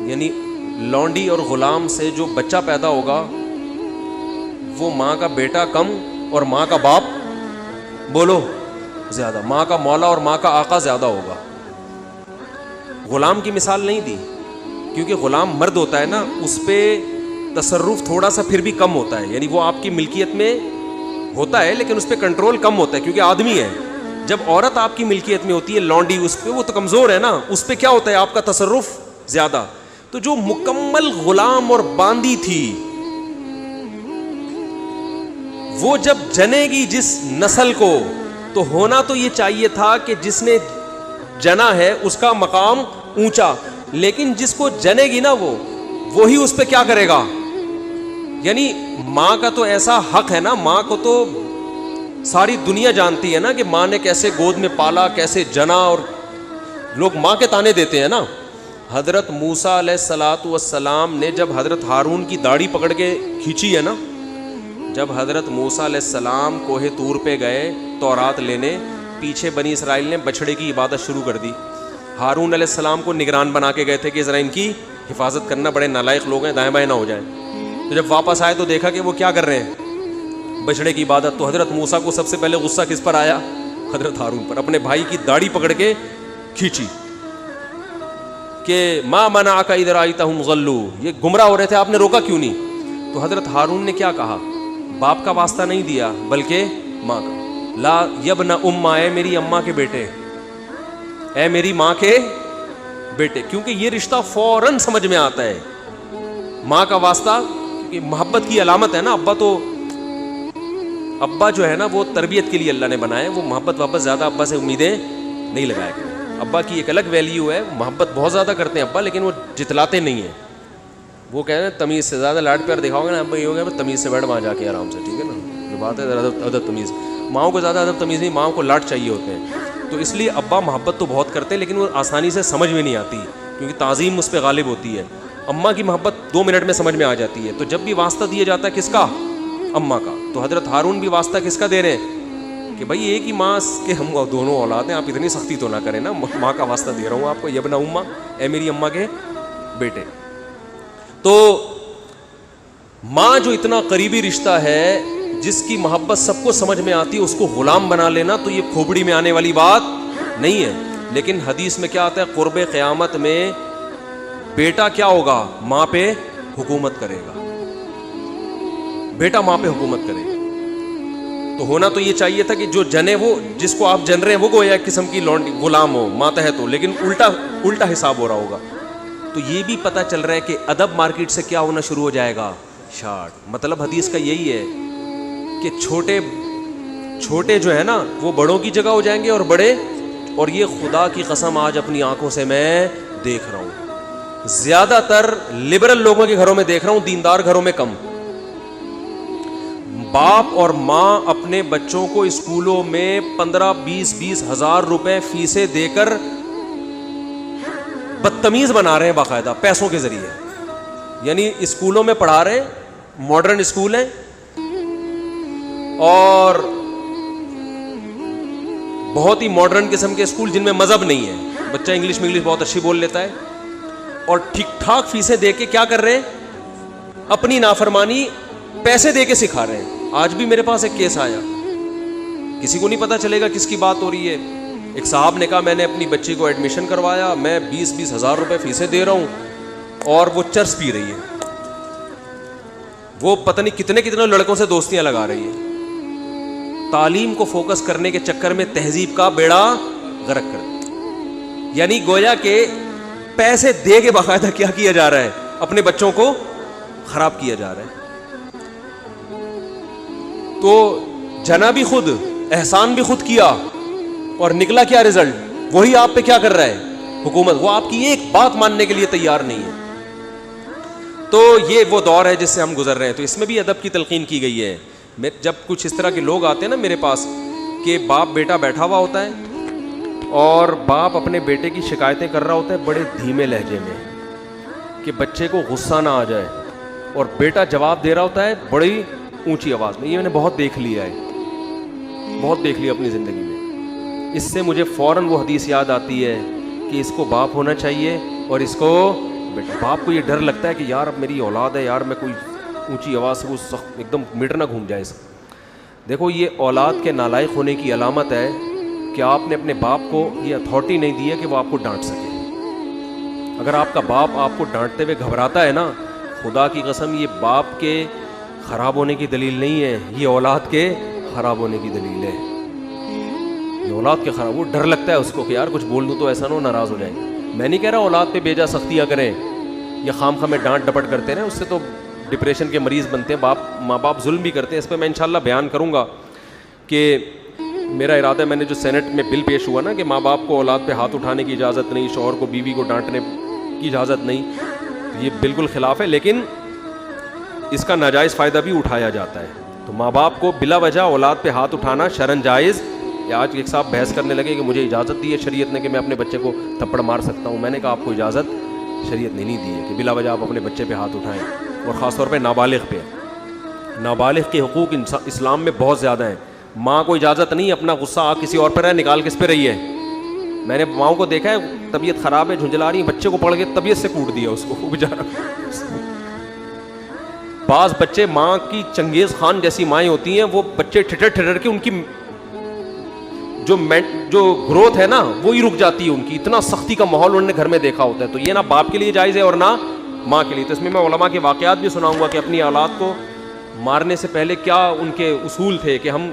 یعنی لونڈی اور غلام سے جو بچہ پیدا ہوگا وہ ماں کا بیٹا کم اور ماں کا باپ بولو زیادہ، ماں کا مولا اور ماں کا آقا زیادہ ہوگا. غلام کی مثال نہیں دی کیونکہ غلام مرد ہوتا ہے نا، اس پہ تصرف تھوڑا سا پھر بھی کم ہوتا ہے، یعنی وہ آپ کی ملکیت میں ہوتا ہے لیکن اس پہ کنٹرول کم ہوتا ہے کیونکہ آدمی ہے. جب عورت آپ کی ملکیت میں ہوتی ہے لونڈی، اس پہ وہ تو کمزور ہے نا، اس پہ کیا ہوتا ہے آپ کا تصرف زیادہ. تو جو مکمل غلام اور باندی تھی وہ جب جنے گی جس نسل کو، تو ہونا تو یہ چاہیے تھا کہ جس نے جنا ہے اس کا مقام اونچا، لیکن جس کو جنے گی نا وہی اس پہ کیا کرے گا. یعنی ماں کا تو ایسا حق ہے نا، ماں کو تو ساری دنیا جانتی ہے نا کہ ماں نے کیسے گود میں پالا، کیسے جنا، اور لوگ ماں کے تانے دیتے ہیں نا. حضرت موسیٰ علیہ الصلاۃ والسلام نے جب حضرت ہارون کی داڑھی پکڑ کے کھینچی ہے نا، جب حضرت موسیٰ علیہ السلام کوہ طور پہ گئے تورات لینے، پیچھے بنی اسرائیل نے بچڑے کی عبادت شروع کر دی. ہارون علیہ السلام کو نگران بنا کے گئے تھے کہ ذرا ان کی حفاظت کرنا، بڑے نالائق لوگ ہیں، دائیں بائیں نہ ہو جائیں. تو جب واپس آئے تو دیکھا کہ وہ کیا کر رہے ہیں، بچڑے کی عبادت. تو حضرت موسیٰ کو سب سے پہلے غصہ کس پر آیا؟ حضرت ہارون پر. اپنے بھائی کی داڑھی پکڑ کے کھینچی کہ ما منعک اذ رأیتہم ضلوا، یہ گمراہ ہو رہے تھے، آپ نے روکا کیوں نہیں؟ تو حضرت ہارون نے کیا کہا؟ باپ کا واسطہ نہیں دیا بلکہ ماں کا. لا یبن ام، اے میری اماں کے بیٹے، اے میری ماں کے بیٹے، کیونکہ یہ رشتہ فوراً سمجھ میں آتا ہے. ماں کا واسطہ کیونکہ محبت کی علامت ہے نا. ابا جو ہے نا وہ تربیت کے لیے اللہ نے بنایا ہے، وہ محبت واپس زیادہ ابا سے امیدیں نہیں لگایا کریں. ابا کی ایک الگ ویلیو ہے، محبت بہت زیادہ کرتے ہیں ابا، لیکن وہ جتلاتے نہیں ہیں. وہ کہہ رہے ہیں تمیز سے زیادہ لاڈ پیار دکھاؤ گے نا ابا، یہ ہو گیا تمیز سے بیٹھ وہاں جا کے آرام سے، ٹھیک ہے نا. جو بات ہے ادب تمیز، ماؤں کو زیادہ ادب تمیز نہیں، ماؤں کو لاڈ چاہیے ہوتے ہیں. تو اس لیے ابا محبت تو بہت کرتے ہیں لیکن وہ آسانی سے سمجھ میں نہیں آتی کیونکہ تعظیم اس پہ غالب ہوتی ہے. اماں کی محبت 2 منٹ میں سمجھ میں آ جاتی ہے. تو جب بھی واسطہ دیا جاتا ہے کس کا؟ اماں کا. تو حضرت ہارون بھی واسطہ کس کا دے رہے ہیں کہ بھائی ایک ہی ماں کے ہم دونوں اولاد ہیں، آپ اتنی سختی تو نہ کریں نا، ماں کا واسطہ دے رہا ہوں آپ کو، یبن اماں، اے میری اماں کے بیٹے. تو ماں جو اتنا قریبی رشتہ ہے، جس کی محبت سب کو سمجھ میں آتی ہے، اس کو غلام بنا لینا تو یہ کھوپڑی میں آنے والی بات نہیں ہے. لیکن حدیث میں کیا آتا ہے؟ قرب قیامت میں بیٹا کیا ہوگا؟ ماں پہ حکومت کرے گا، بیٹا ماں پہ حکومت کرے گا. تو ہونا تو یہ چاہیے تھا کہ جو جنے، وہ جس کو آپ جن رہے ہیں وہ گویا ایک قسم کی غلام ہو، ماتحت ہو، لیکن الٹا حساب ہو رہا ہوگا. تو یہ بھی پتہ چل رہا ہے کہ ادب مارکیٹ سے کیا ہونا شروع ہو جائے گا؟ شارٹ. مطلب حدیث کا یہی ہے کہ چھوٹے جو ہے نا وہ بڑوں کی جگہ ہو جائیں گے، اور بڑے، اور یہ خدا کی قسم آج اپنی آنکھوں سے میں دیکھ رہا ہوں، زیادہ تر لبرل لوگوں کے گھروں میں دیکھ رہا ہوں، دیندار گھروں میں کم. باپ اور ماں اپنے بچوں کو اسکولوں میں 15-20 ہزار روپے فیسیں دے کر بدتمیز بنا رہے ہیں باقاعدہ پیسوں کے ذریعے. یعنی اسکولوں میں پڑھا رہے ہیں، ماڈرن اسکول ہیں، اور بہت ہی ماڈرن قسم کے اسکول جن میں مذہب نہیں ہے. بچہ انگلش بہت اچھی بول لیتا ہے، اور ٹھیک ٹھاک فیسیں دے کے کیا کر رہے ہیں؟ اپنی نافرمانی پیسے دے کے سکھا رہے ہیں. آج بھی میرے پاس ایک کیس آیا، کسی کو نہیں پتا چلے گا کس کی بات ہو رہی ہے. ایک صاحب نے کہا میں نے اپنی بچی کو ایڈمیشن کروایا، میں 20 ہزار روپے فیسیں دے رہا ہوں، اور وہ چرس پی رہی ہے، وہ پتہ نہیں کتنے لڑکوں سے دوستیاں لگا رہی ہے. تعلیم کو فوکس کرنے کے چکر میں تہذیب کا بیڑا غرق کر دیا. یعنی گویا کہ پیسے دے کے باقاعدہ کیا کیا جا رہا ہے؟ اپنے بچوں کو خراب کیا جا رہا ہے. تو جنا بھی خود، احسان بھی خود کیا، اور نکلا کیا رزلٹ؟ وہی آپ پہ کیا کر رہا ہے؟ حکومت. وہ آپ کی ایک بات ماننے کے لیے تیار نہیں ہے. تو یہ وہ دور ہے جس سے ہم گزر رہے ہیں. تو اس میں بھی ادب کی تلقین کی گئی ہے. جب کچھ اس طرح کے لوگ آتے ہیں نا میرے پاس کہ باپ بیٹا بیٹھا ہوا ہوتا ہے اور باپ اپنے بیٹے کی شکایتیں کر رہا ہوتا ہے بڑے دھیمے لہجے میں کہ بچے کو غصہ نہ آ جائے, اور بیٹا جواب دے رہا ہوتا ہے بڑی اونچی آواز میں. یہ میں نے بہت دیکھ لیا ہے, بہت دیکھ لیا اپنی زندگی میں. اس سے مجھے فوراً وہ حدیث یاد آتی ہے کہ اس کو باپ ہونا چاہیے اور اس کو بیٹا. باپ کو یہ ڈر لگتا ہے کہ یار اب میری اولاد ہے یار, میں کوئی اونچی آواز سے وہ سخت ایک دم میٹر نہ گھوم جائے اس. دیکھو یہ اولاد کے نالائق ہونے کی علامت ہے کہ آپ نے اپنے باپ کو یہ اتھارٹی نہیں دی ہے کہ وہ آپ کو ڈانٹ سکے. اگر آپ کا باپ آپ کو ڈانٹتے ہوئے گھبراتا ہے نا, خدا کی قسم یہ باپ کے خراب ہونے کی دلیل نہیں ہے, یہ اولاد کے خراب ہونے کی دلیل ہے. یہ اولاد کے خراب, وہ ڈر لگتا ہے اس کو کہ یار کچھ بول دوں تو ایسا نہ ہو ناراض ہو جائے. میں نہیں کہہ رہا اولاد پہ بیجا سختیاں کریں یا خام خواہ میں ڈانٹ ڈپٹ کرتے رہیں, اس سے تو ڈپریشن کے مریض بنتے ہیں. ماں باپ ظلم بھی کرتے ہیں. اس پہ میں انشاءاللہ بیان کروں گا کہ میرا ارادہ ہے, میں نے جو سینٹ میں بل پیش ہوا نا کہ ماں باپ کو اولاد پہ ہاتھ اٹھانے کی اجازت نہیں, شوہر کو بیوی کو ڈانٹنے کی اجازت نہیں, یہ بالکل خلاف ہے, لیکن اس کا ناجائز فائدہ بھی اٹھایا جاتا ہے. تو ماں باپ کو بلا وجہ اولاد پہ ہاتھ اٹھانا شرعاً جائز. آج ایک صاحب بحث کرنے لگے کہ مجھے اجازت دی ہے شریعت نے کہ میں اپنے بچے کو تھپڑ مار سکتا ہوں. میں نے کہا آپ کو اجازت شریعت نے نہیں دی ہے کہ بلا وجہ آپ اپنے بچے پہ ہاتھ اٹھائیں, اور خاص طور پہ نابالغ پہ. نابالغ کے حقوق اسلام میں بہت زیادہ ہیں. ماں کو اجازت نہیں اپنا غصہ آپ کسی اور پہ رہے نکال کس پہ رہی ہے. میں نے ماؤں کو دیکھا ہے, طبیعت خراب ہے, جھنجھلا رہی ہے, بچے کو پڑھ کے طبیعت سے کوٹ دیا اس کو, وہ بیچارہ. بعض بچے ماں کی چنگیز خان جیسی مائیں ہوتی ہیں, وہ بچے ٹھٹر ٹھٹر کے ان کی جو گروتھ ہے نا وہی رک جاتی ہے ان کی. اتنا سختی کا ماحول انہوں نے گھر میں دیکھا ہوتا ہے. تو یہ نہ باپ کے لیے جائز ہے اور نہ ماں کے لیے. تو اس میں علماء کے واقعات بھی سناؤں گا کہ اپنی اولاد کو مارنے سے پہلے کیا ان کے اصول تھے کہ ہم